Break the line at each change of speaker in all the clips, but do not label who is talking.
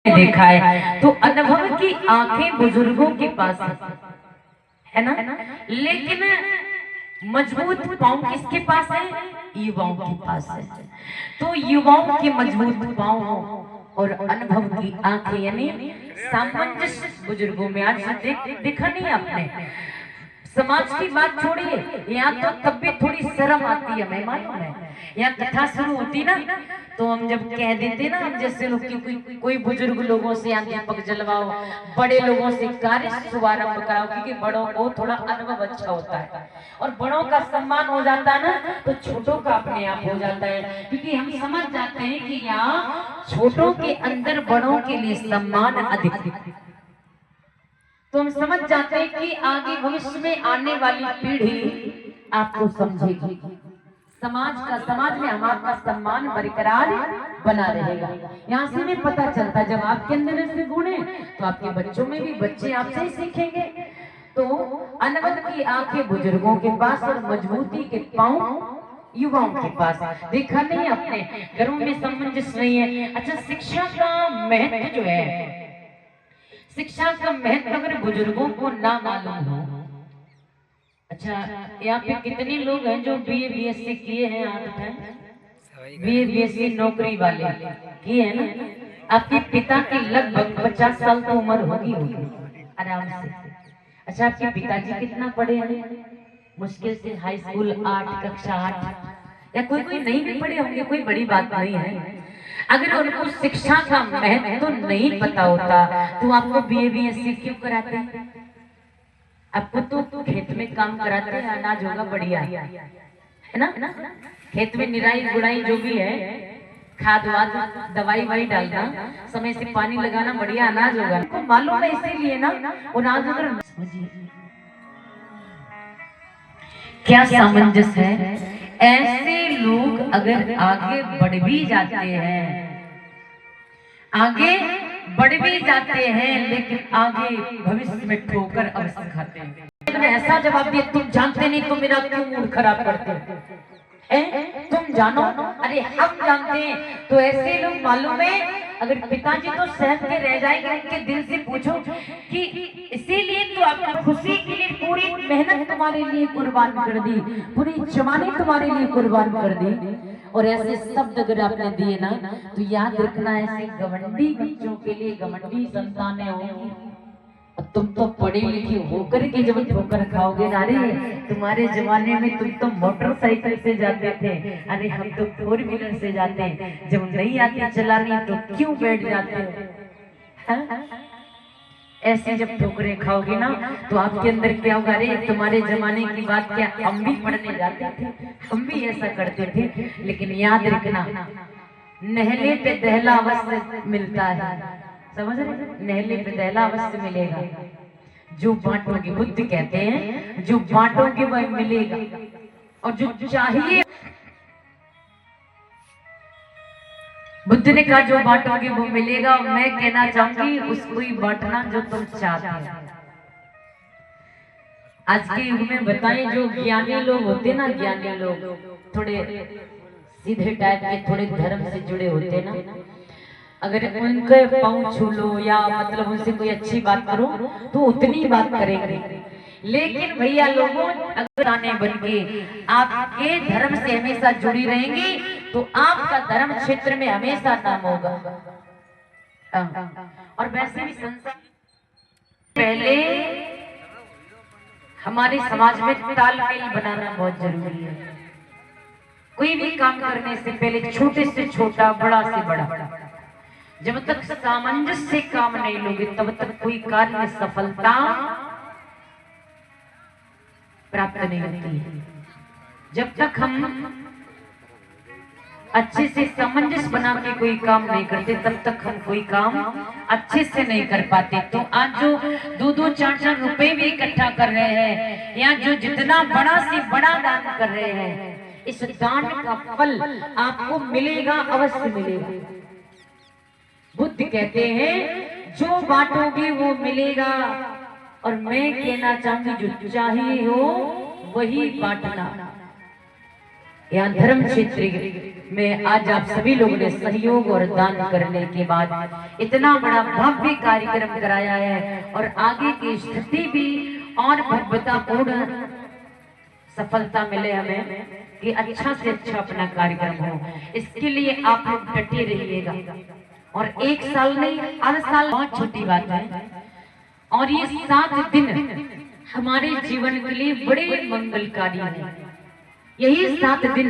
देखा है तो अनुभव की आंखें बुजुर्गों के पास है ना, लेकिन मजबूत पांव किसके पास है? युवाओं के पास है। तो युवाओं के मजबूत पांव और अनुभव की आंखें यानी सामंजस्य बुजुर्गों में आज देखा नहीं आपने? समाज की बात छोड़िए, यहाँ तो तब भी थोड़ी शर्म आती है, मैं मालूम है। यहाँ कथा शुरू होती ना तो हम जब कह देते ना, हम जैसे लोग की कोई बुजुर्ग लोगों से यहाँ दीपक जलवाओ, बड़े लोगों से कार्य शुभारंभ कराओ, क्योंकि बड़ों को थोड़ा अनुभव अच्छा होता है और बड़ों का सम्मान हो जाता है ना तो छोटों का अपने आप हो जाता है, क्योंकि हम समझ जाते हैं कि यहाँ छोटों के अंदर बड़ों के लिए सम्मान अधिक, तो हम समझ जाते हैं कि आगे भविष्य में आने वाली पीढ़ी आपको समझेगी, समाज में हमारा सम्मान बरकरार बना रहेगा। यहाँ से भी पता चलता जब आपके अंदर ऐसे गुण है तो आपके बच्चों में भी बच्चे आपसे ही सीखेंगे। तो अनवद की आंखें बुजुर्गों के पास और मजबूती के पांव युवाओं के पास। देखा नहीं अपने घरों में सामंजस्य नहीं है। अच्छा, शिक्षा का महत्व जो है, शिक्षा का महत्व अगर बुजुर्गों को ना मालूम हो, अच्छा यहाँ पे कितने लोग हैं जो बीए बीएससी किए हैं? हाथ उठाएं। बीए बीएससी नौकरी वाले किए हैं ना? आपके पिता की लगभग 50 साल तो उम्र होगी आराम से। अच्छा, आपके पिताजी कितना पढ़े हैं? मुश्किल से हाई स्कूल 8 कक्षा 8, या कोई कोई नहीं भी पढ़े होंगे, कोई बड़ी बात नहीं है। अगर उनको शिक्षा का महत्व तो नहीं पता होता तो आपको बीए बीएससी क्यों कराते? आपको तो खेत में काम कराते हैं, अनाज होगा बढ़िया, है ना? खेत में निराई गुड़ाई जो भी है, खाद वाद दवाई वाई डालना, समय से पानी लगाना, बढ़िया अनाज होगा। तो मालूम है इसीलिए ना, और आज अगर क्या सामंजस्य है, ऐसे लोग अगर आगे बढ़ भी जाते हैं, आगे बढ़ भी जाते हैं, लेकिन आगे भविष्य में ठोकर अवश्य खाते हैं। ऐसा जवाब दिया, तुम जानते नहीं तो मेरा क्यों मूड खराब करते हैं? तुम जानो, अरे हम जानते हैं। तो ऐसे लोग मालूम है अगर पिताजी तो सहम के रह जाएंगे, उनके दिल से पूछो कि इसीलिए तो आपकी खुशी के लिए पूरी मेहनत तुम्हारे लिए कुर्बान कर दी, पूरी जवानी तुम्हारे लिए कुर्बान कर दी, और ऐसे शब्द अगर आपने दिए ना तो याद रखना, ऐसे घमंडी बच्चों के लिए घमंडी संतानें होंगी। तुम तो पढ़े लिखे होकर के जब ठोकर खाओगे ना, रे तुम्हारे जमाने में तुम तो मोटरसाइकिल से जाते थे, अरे हम तो 4 व्हीलर से जाते हैं, जब नहीं आती चलानी तो क्यों बैठ जाते हो? ऐसे जब ठोकरें खाओगे ना तो आपके अंदर क्या होगा, रे तुम्हारे जमाने की बात क्या, हम भी पढ़ने जाते थे, हम भी ऐसा करते थे। लेकिन याद रखना, नहले पे दहला अवश्य मिलता है, समझ रहे? नहले पे दहला अवश्य मिलेगा। जो बांटोगे, बुद्ध कहते हैं जो बांटोगे वह मिलेगा, और जो चाहिए, बुद्ध ने कहा जो बांटोगे वो मिलेगा। मैं कहना चाहूंगी उसको ही बांटना जो तुम चाहते हो। आज के युग में बताएं, जो ज्ञानी लोग होते ना, ज्ञानी लोग थोड़े सीधे टाइप के, थोड़े धर्म से जुड़े होते ना, अगर उनके पाँव छू लो या मतलब उनसे कोई अच्छी बात करो तो उतनी बात करेंगे। लेकिन भैया लोगों, अगर आने बन के आपके धर्म से हमेशा जुड़ी रहेंगी तो आपका धर्म क्षेत्र में हमेशा नाम होगा। और वैसे भी संसार पहले हमारे समाज में तालमेल बनाना बहुत जरूरी है। कोई भी काम करने से पहले छोटे से छोटा, बड़ा से बड़ा, जब तक सामंजस्य से काम नहीं लोगे तब तक कोई कार्य में सफलता प्राप्त नहीं होती है। जब तक हम अच्छे से सामंजस्य बना के कोई काम नहीं करते तब तक हम कोई काम अच्छे से नहीं कर पाते। तो आज जो 2-2 4-4 रुपए भी इकट्ठा कर रहे हैं, या जो जितना बड़ा से बड़ा दान कर रहे हैं, इस दान का फल आपको मिलेगा, अवश्य मिलेगा। बुद्ध कहते हैं जो बांटोगे वो मिलेगा, और मैं कहना चाहूंगी जो चाहिए हो वही बांटना। यहाँ धर्म क्षेत्र में आज आप सभी लोगों ने सहयोग और दान करने के बाद इतना बड़ा भव्य कार्यक्रम कराया है और आगे की स्थिति भी और भव्यतापूर्ण सफलता मिले हमें कि अच्छा से अच्छा अपना कार्यक्रम हो। इसके लिए आप लोग डटे रहिएगा और एक साल नहीं, हर साल बहुत छोटी बात है। और ये 7 दिन हमारे जीवन के लिए बड़े मंगलकारी हैं। यही 7 दिन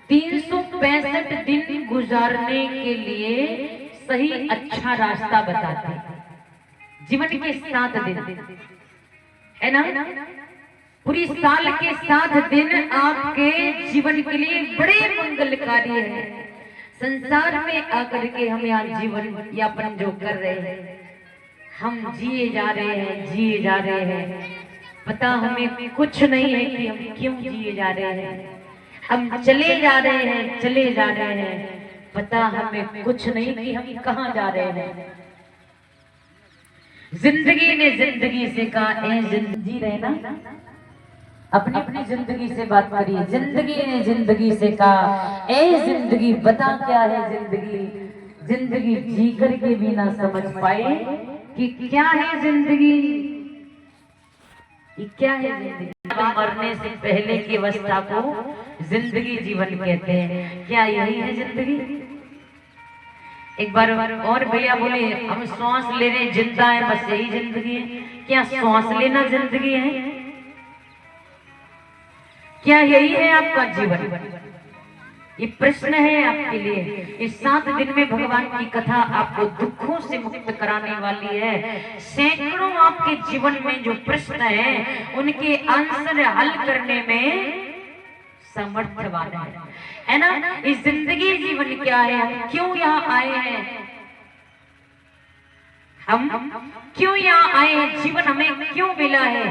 365 दिन गुजारने के लिए सही अच्छा रास्ता बताते हैं। जीवन के 7 दिन है ना, पूरी साल के 7 दिन आपके जीवन के लिए बड़े मंगलकारी है। संसार में आकर के हम यहाँ जीवन यापन जो कर रहे हैं, हम जिए जा रहे हैं, पता हमें कुछ नहीं है कि हम क्यों जिए जा रहे हैं। हम चले जा रहे हैं, पता हमें कुछ नहीं कि हम कहाँ जा रहे हैं। जिंदगी ने जिंदगी से कहा, ए जिंदगी जी रहे ना, अपनी अपनी जिंदगी से बात करिए। जिंदगी ने जिंदगी से कहा, ए जिंदगी बता क्या है जिंदगी। जिंदगी जी करके भी ना समझ पाए कि क्या है जिंदगी, ये क्या है जिंदगी। मरने से पहले की अवस्था को जिंदगी जीवन कहते हैं। क्या यही है जिंदगी? एक बार और भैया बोले, हम श्वास ले रहे जिंदा है, बस यही जिंदगी है। क्या श्वास लेना जिंदगी है? क्या यही है आपका जीवन? ये प्रश्न है आपके लिए। इस 7 दिन में भगवान की कथा आपको दुखों से मुक्त कराने वाली है। सैकड़ों आपके जीवन में जो प्रश्न है उनके आंसर हल करने में समर्थवान है ना। इस जिंदगी जीवन क्या है, हम क्यों यहाँ आए हैं, हम क्यों यहाँ आए हैं, जीवन हमें क्यों मिला है,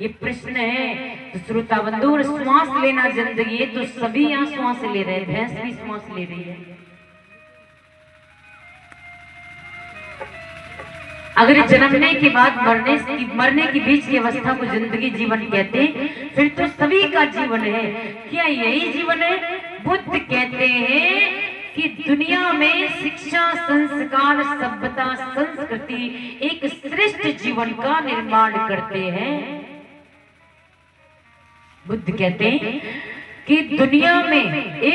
ये प्रश्न है। तो श्रोता बंधु, श्वास लेना जिंदगी है, तो सभी यहाँ श्वास ले रहे हैं, भैंस भी श्वास ले रही है। अगर जन्मने के बाद मरने के बीच की अवस्था को जिंदगी जीवन कहते हैं, फिर तो सभी का जीवन है। क्या यही जीवन है? बुद्ध कहते हैं कि दुनिया में शिक्षा, संस्कार, सभ्यता, संस्कृति एक श्रेष्ठ जीवन का निर्माण करते हैं। बुद्ध कहते हैं कि दुनिया में एक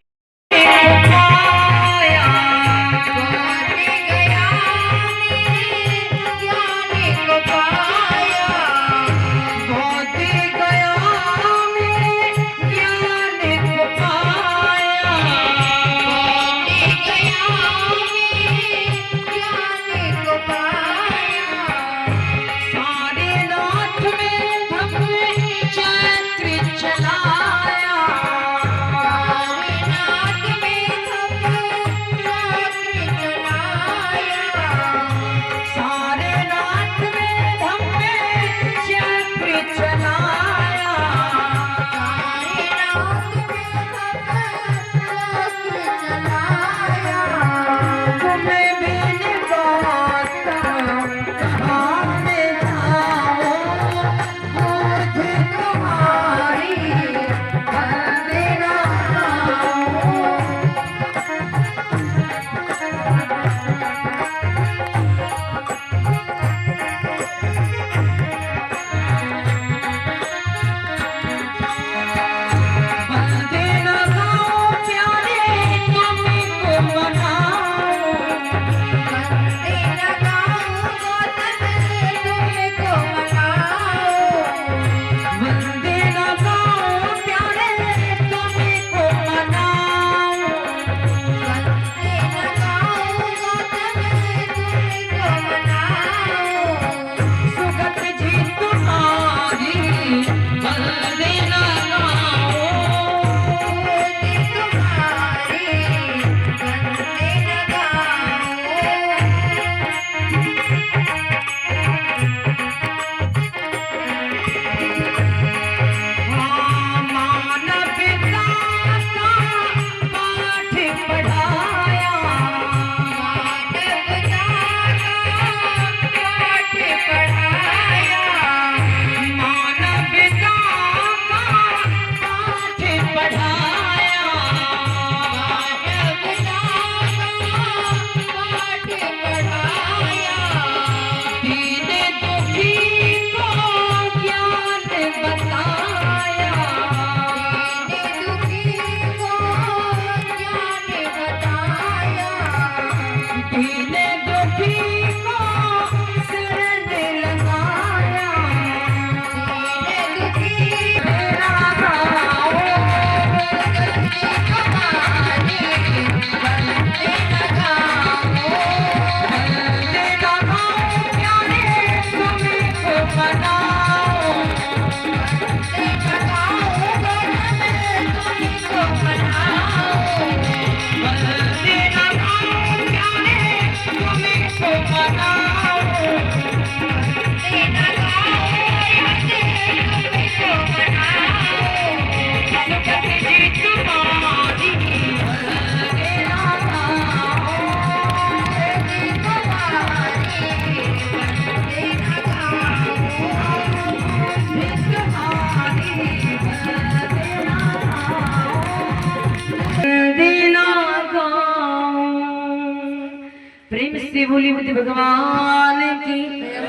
प्रेम से बोली बुद्ध भगवान की,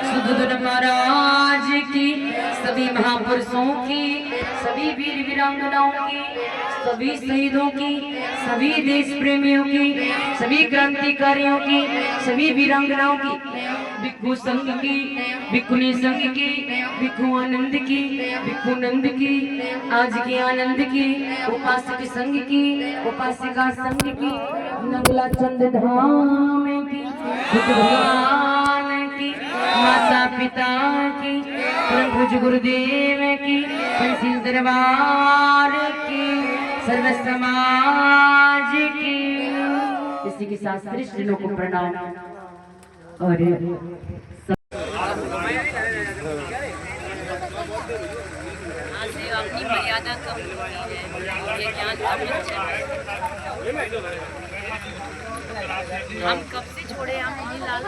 सुदुदन महाराज की, सभी महापुरुषों की, सभी वीर वीरांगनाओं की, सभी शहीदों की, सभी देश प्रेमियों की, सभी क्रांतिकारियों की, सभी वीरांगनाओं की, भिक्षु संघ की, भिक्षुनी संघ की, भिक्षु आनंद की, भिक्षु नंद की, आज के आनंद की, उपासक संघ की, उपासिका संघ की, नंगला चंद धाम की, बुद्ध भगवान की, माता पिता की, परम पूज्य गुरुदेव की, पंचशील दरबार की, सर्व समाज की, इसी के साथ कृष्ण को प्रणाम। और अपनी मर्यादा कम है, ये ज्ञान हम कब से छोड़े, हम नहीं लाल